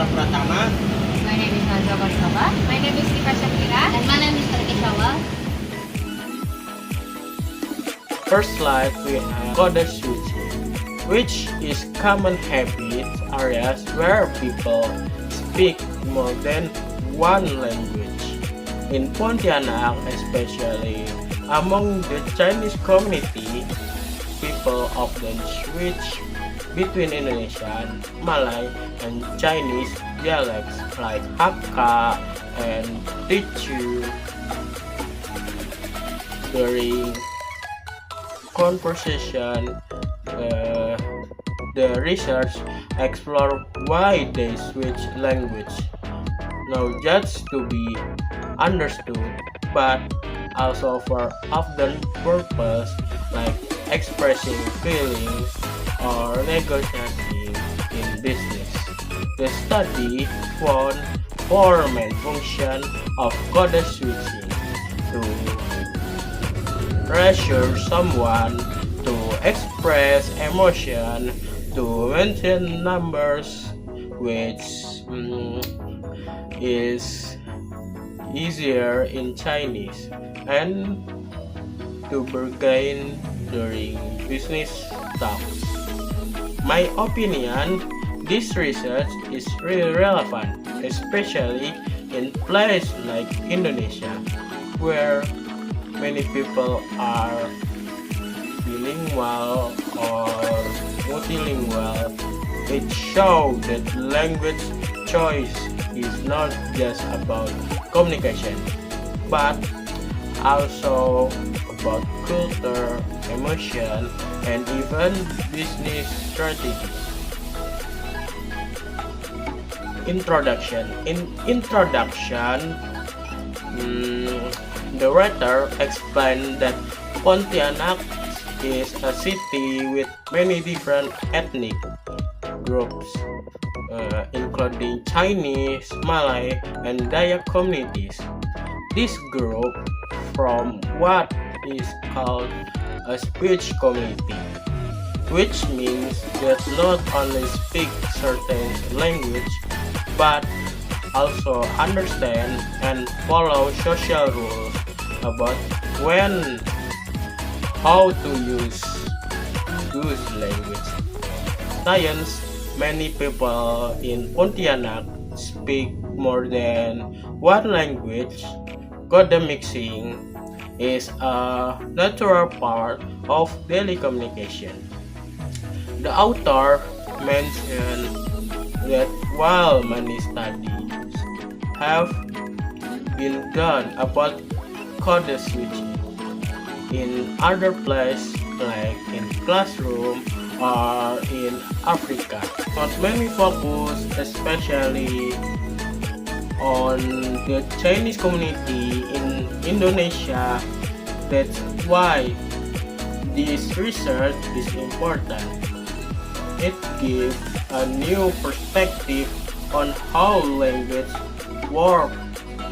Pratama. My name is Nazwa Barkaba. My name is Nika Shakira. And my name is Tarkishawa. First slide we have code switching, which is common habit areas where people speak more than one language. In Pontianak, especially among the Chinese community, people often switch between Indonesian, Malay, and Chinese dialects like Hakka and Teochew during conversation. The research explore why they switch language, not just to be understood, but also for often purpose like expressing feelings or negotiating in business. The study found four main functions of code switching: to reassure someone, to express emotion, to mention numbers, which is easier in Chinese, and to bargain during business talks. My opinion, this research is really relevant, especially in places like Indonesia, where many people are bilingual or multilingual. It shows that language choice is not just about communication, but also about culture, emotion, and even business strategy. Introduction. In introduction, the writer explained that Pontianak is a city with many different ethnic groups, including Chinese, Malay, and Dayak communities. This group from what is called a speech community, which means that not only speak certain language, but also understand and follow social rules about when, how to use those language. Science, many people in Pontianak speak more than one language. Code mixing is a natural part of daily communication. The author mentioned that while many studies have been done about code switching in other places like in classroom or in Africa, not many focus especially on the Chinese community in Indonesia. That's why this research is important. It gives a new perspective on how language work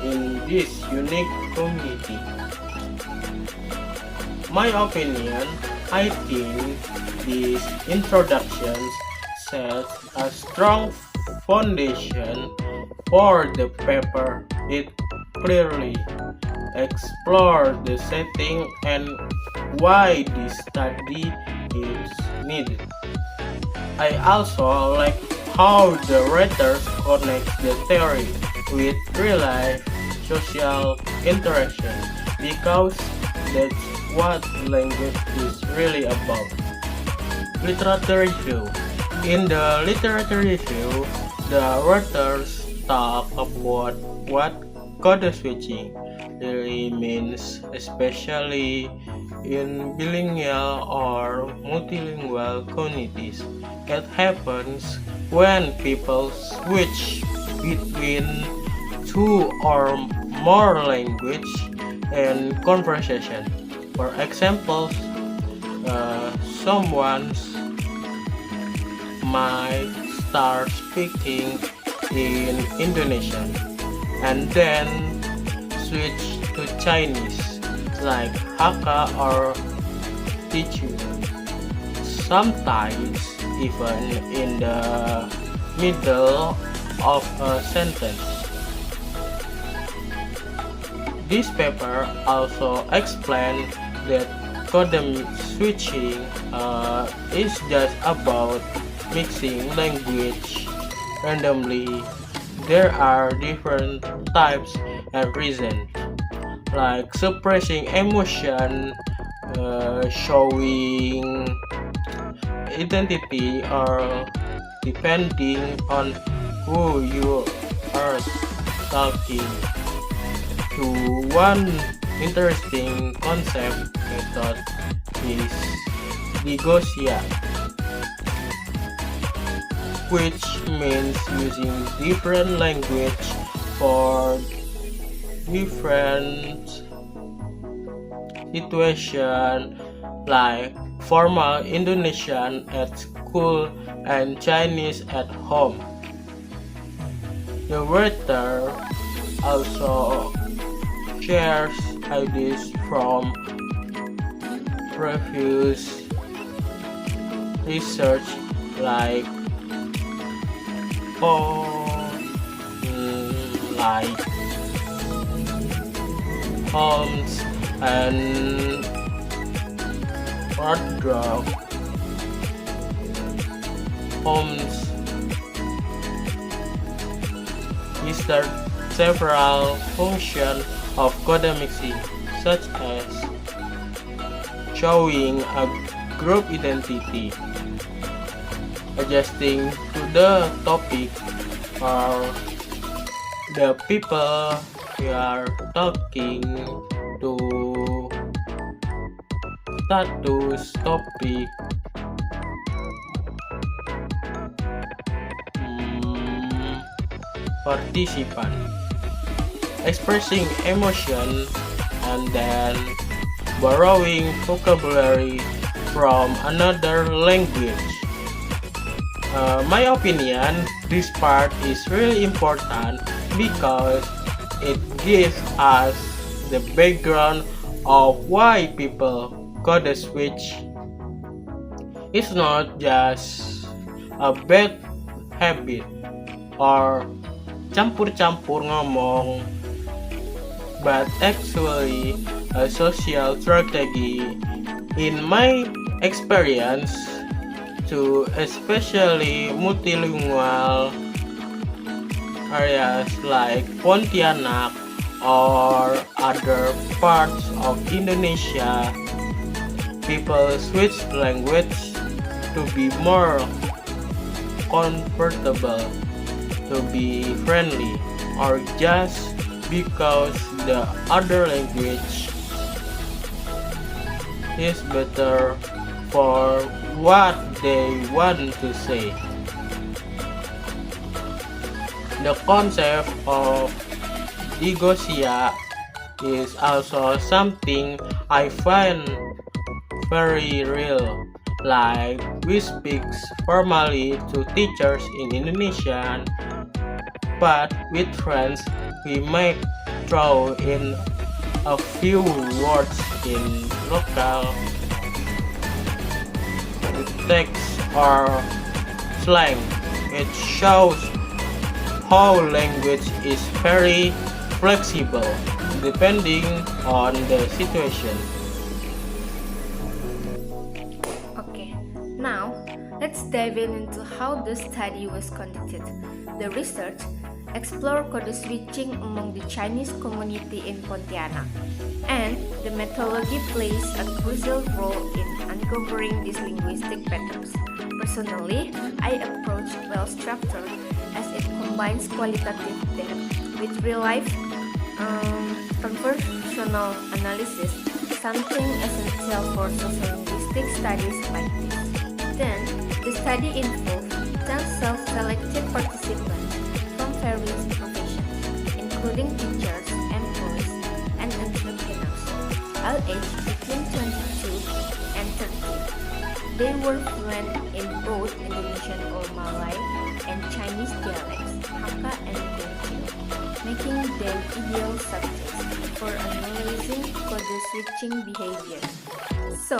in this unique community. My opinion, I think these introductions set a strong foundation for the paper. It clearly explores the setting and why this study is needed. I also like how the writers connect the theory with real-life social interaction, because that's what language is really about. Literature review. In the literature review, the writers talk about what code switching really means, especially in bilingual or multilingual communities. It happens when people switch between two or more language and conversation. For example, someone might start speaking in Indonesian and then switch to Chinese like Hakka or Teochew. Sometimes even in the middle of a sentence. This paper also explained that codec switching is just about mixing language randomly. There are different types and reasons, like suppressing emotion, showing identity, or depending on who you are talking to. One interesting concept method is negotia, which means using different language for different situations, like formal Indonesian at school and Chinese at home. The writer also shares ideas from previous research, like homes and wardrobe. Homes listed several functions of codec mixing, such as showing a group identity, adjusting to the topic or the people we are talking to, status topic, participant, expressing emotion, and then borrowing vocabulary from another language. My opinion, this part is really important because it gives us the background of why people code switch. It's not just a bad habit or campur-campur ngomong, but actually a social strategy. In my experience, to especially multilingual areas like Pontianak or other parts of Indonesia, people switch language to be more comfortable, to be friendly, or just because the other language is better for what they want to say. The concept of negotia is also something I find very real. Like, we speak formally to teachers in Indonesian, but with friends we might throw in a few words in local text or slang. It shows how language is very flexible depending on the situation. Okay, now let's dive into how the study was conducted. The research explored code switching among the Chinese community in Pontianak, and the methodology plays a crucial role in uncovering these linguistic patterns. Personally, I approach well-structured as it combines qualitative data with real-life conversational analysis, something essential for sociolinguistic studies like this. Then, the study involved 10 self-selected participants from various professions, including teachers, employees, and entrepreneurs, all aged between 22 and 30. They were fluent in both Indonesian or Malay and Chinese dialects, Hakka and Teochew, making them ideal subjects for analyzing code switching behavior. So,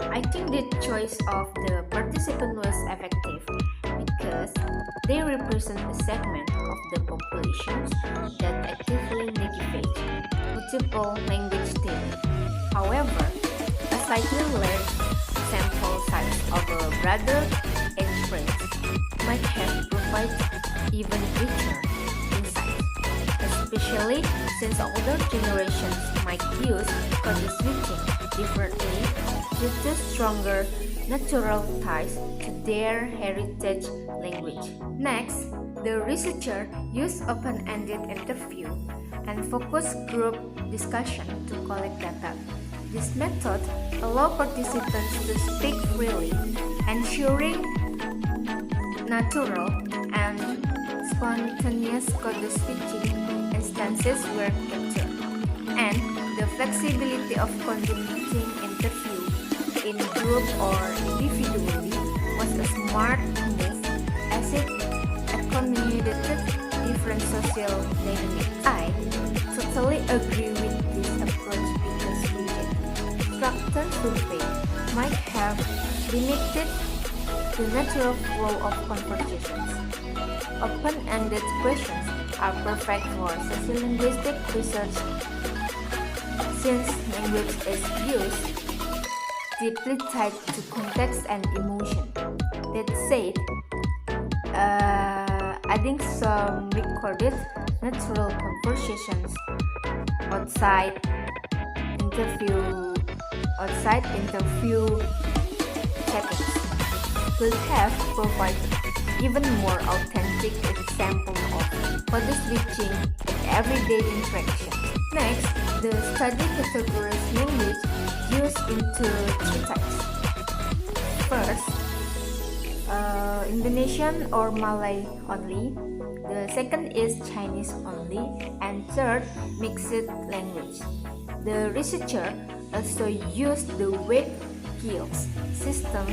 I think the choice of the participant was effective because they represent a segment of the population that actively negate multiple language daily. However, a slightly large sample size of a broader age range might have provided even richer insights, especially since older generations might use code switching differently due to stronger natural ties to their heritage language. Next, the researcher used open-ended interview and focus group discussion to collect data. This method allows participants to speak freely, ensuring natural and spontaneous code switching instances were captured, and the flexibility of conducting interview in group or individually was a smart move as it accommodated different social dynamics. I totally agree with this approach because structured survey might have limited the natural flow of conversations. Open-ended questions are perfect for sociolinguistic research since language is used deeply tied to context and emotion. That said, adding some recorded natural conversations outside interview settings could have provided even more authentic example of code switching in everyday interactions. Next, the study categorizes language used into three types. First, Indonesian or Malay only. The second is Chinese only, and third, mixed language. The researcher also used the web skills system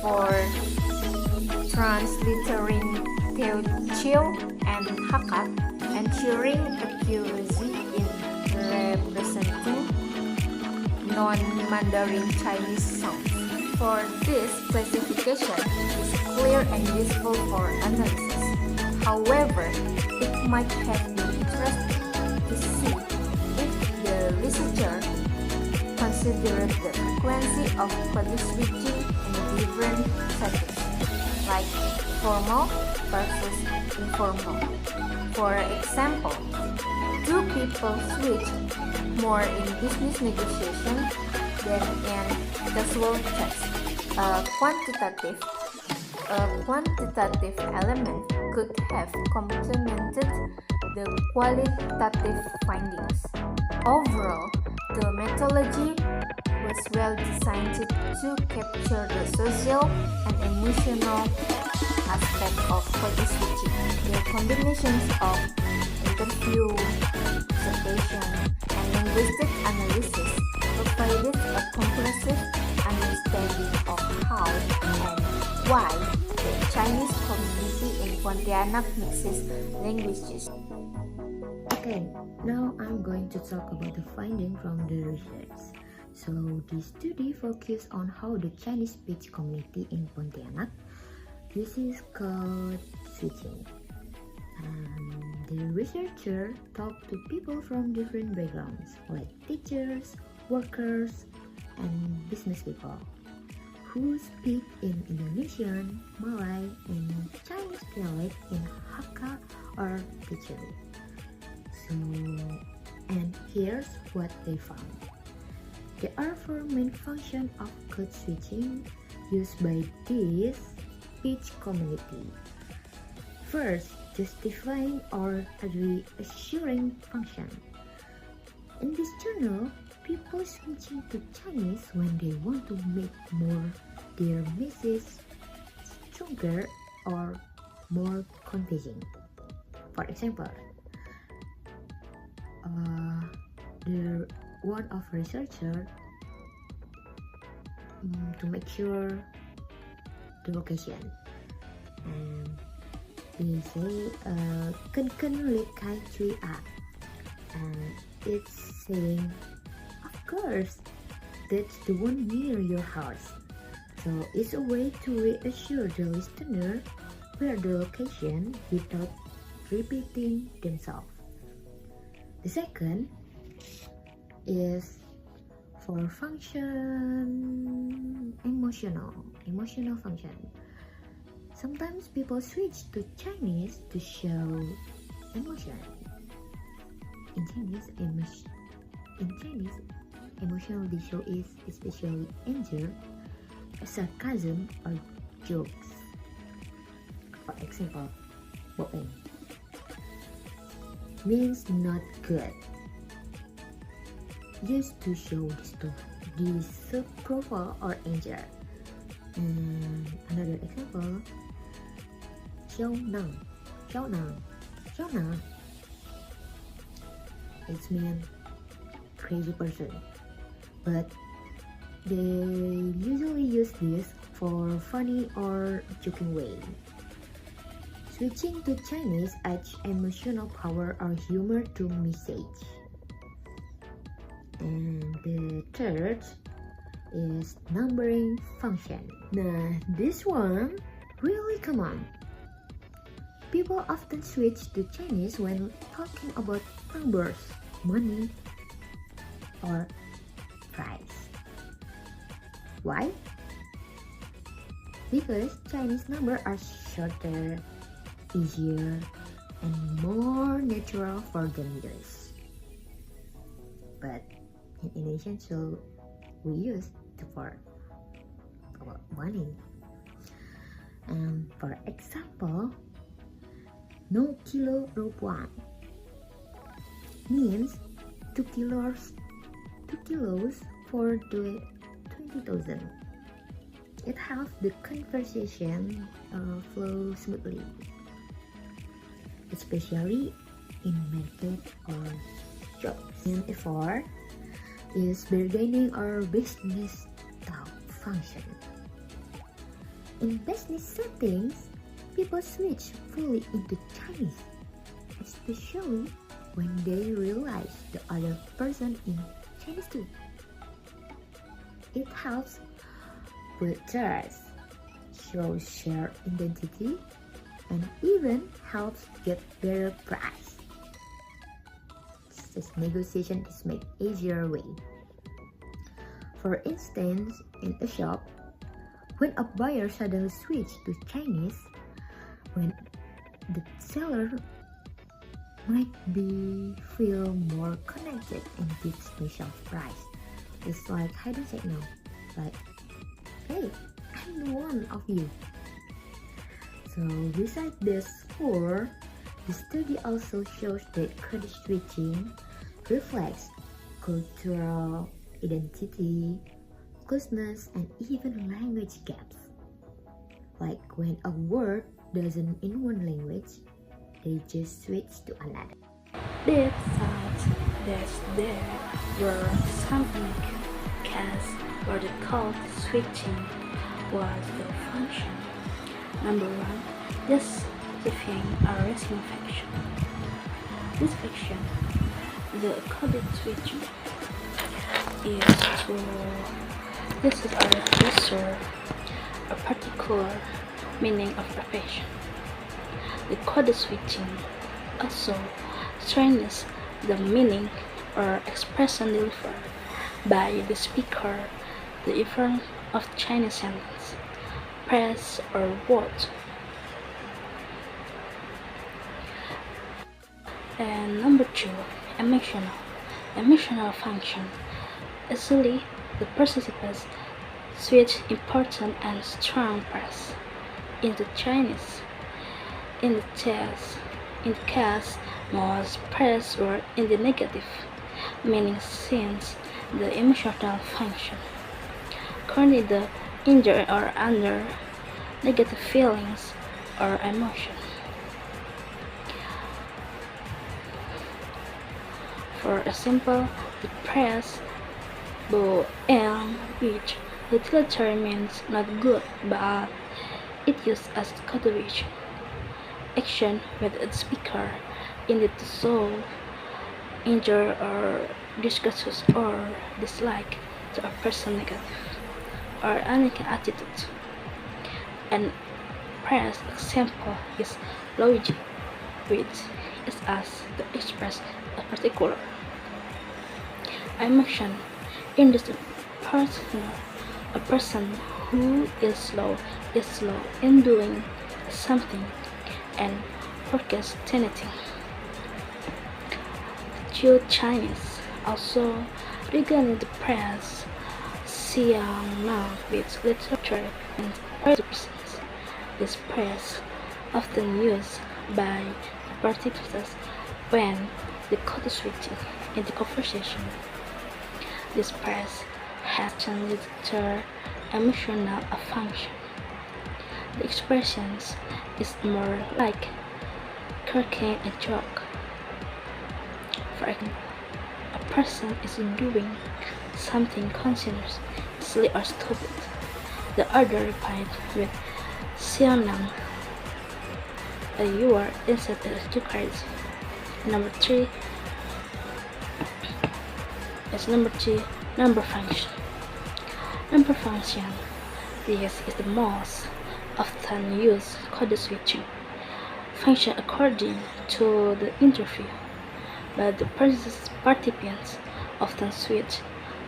for transliterating Teochew and Hakka, ensuring accuracy in representing non-Mandarin Chinese sounds. For this, classification is clear and useful for analysis. However, it might have been interesting to see if the researcher considered the frequency of code switching in different settings, like formal versus informal. For example, do people switch more in business negotiation than in casual chats? A quantitative element could have complemented the qualitative findings. Overall, the methodology was well designed to capture the social and emotional aspect of code switching. The combinations of interview, observation, and linguistic analysis provided a comprehensive understanding of how and why the Chinese community in Pontianak mixes languages. Okay, now I'm going to talk about the finding from the research. So, the study focused on how the Chinese speech community in Pontianak uses code switching. The researcher talked to people from different backgrounds, like teachers, workers, and business people, who speak in Indonesian, Malay, and Chinese dialect in Hakka or Teochew. And here's what they found. There are four main functions of code switching used by this speech community. First, justifying or reassuring function. In this journal, people switching to Chinese when they want to make their message stronger or more convincing. For example, the one of researcher to make sure the location, and they say Ken Lekai 3A, and it's saying, of course, that's the one near your house. So it's a way to reassure the listener compare the location without repeating themselves. The second is for function emotional function. Sometimes people switch to Chinese to show emotion. In Chinese, emotional they show is especially anger, sarcasm, or jokes. For example, boeng means not good, used to show disapproval or anger. And another example, xiao nang. It means crazy person, but they usually use this for funny or joking way. Switching to Chinese adds emotional power or humor to message. And the third is numbering function. Nah, this one really common. People often switch to Chinese when talking about numbers, money, or price. Why? Because Chinese numbers are shorter, easier, and more natural for them use. But in Indonesian, so we use the word about money. For example, no kilo rupiah means 2 kilos for the 20,000. It helps the conversation flow smoothly, especially in market or jobs. And four is bargaining or business talk function. In business settings, people switch fully into Chinese, especially when they realize the other person in Chinese too. It helps build trust, shows shared identity, and even helps get better price. This negotiation is made easier way. For instance, in a shop, when a buyer suddenly switches to Chinese, when the seller might feel more connected and give special price. It's like hide and seek now. Like, hey, I'm the one of you. So besides this four, the study also shows that code switching reflects cultural identity, closeness, and even language gaps. Like when a word doesn't in one language, they just switch to another. They thought that there were some cases where the code switching was the function. Number one, justifying a racing faction. This faction, the coded switching, is to justify or reassert a particular meaning of a faction. The code switching also strengthens the meaning or expression delivered by the speaker, the event of Chinese sentence, phrase, or word. And number two, emotional function. Actually, the participants switch important and strong phrase into Chinese. In the case, most press were in the negative, meaning since the emotional function. Currently, the injured or under negative feelings or emotion. For example, the press bo and which literally means not good, but it used as cultivation action with its speaker in it to show injury or disgust or dislike to a person negative or any attitude. And press example is logic, which is asked to express a particular emotion. In this person, a person who is slow in doing something and procrastinating. Two Chinese also began to press Xiang with literature and persons. This press often used by participants when the code switching in the conversation. This press has changed to emotional function. The expressions is more like cracking a joke. For example, a person is doing something considered silly or stupid. The other replied with "Xianang," you are instead of you crazy. Number three, number function. Number function. This is the most often used code switching function according to the interview, but the participants often switch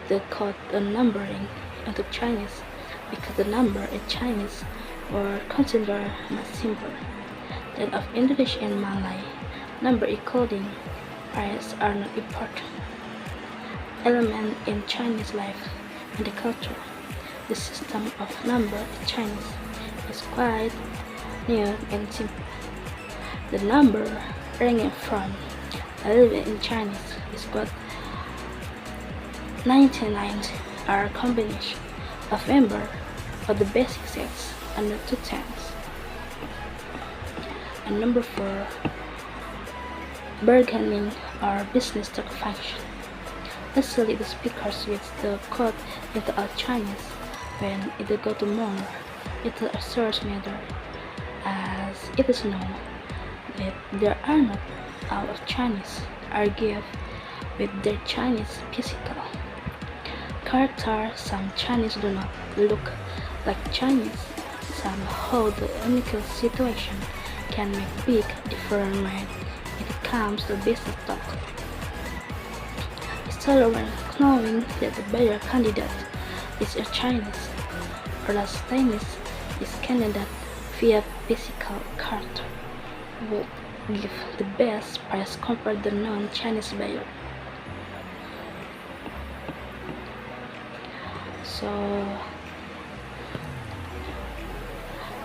the code numbering into Chinese because the number in Chinese were considered much simpler than of English and Malay. Number encoding price are not important element in Chinese life and the culture. The system of number in Chinese is quite new and simple. The number ranging from 11 in Chinese is called 99 are a combination of member of the basic sets and the two tens. And number 4, bargaining or business talk function. Usually the speaker switches the code into Old Chinese when it go to more into a source matter, as it is known that there are not all of Chinese are given with their Chinese physical character. Some Chinese do not look like Chinese. Somehow the unique situation can make big difference when it comes to business talk. When knowing that the buyer candidate is a Chinese or less Chinese is candidate via physical character would give the best price compared to the non-Chinese buyer. So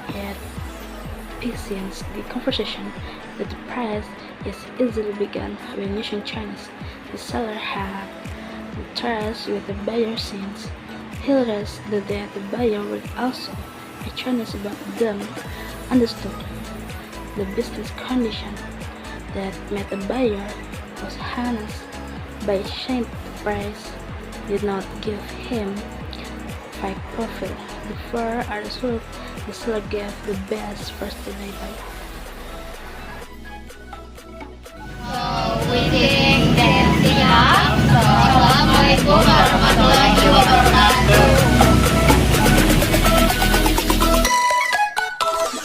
it presents the conversation that the price is easily begun when using Chinese. The seller had trust with the buyer since he realized that the buyer was also a Chinese, but then understood the business condition that made the buyer was honest by saying the price did not give him fake profit. The fair result, the seller gave the best price to the buyer.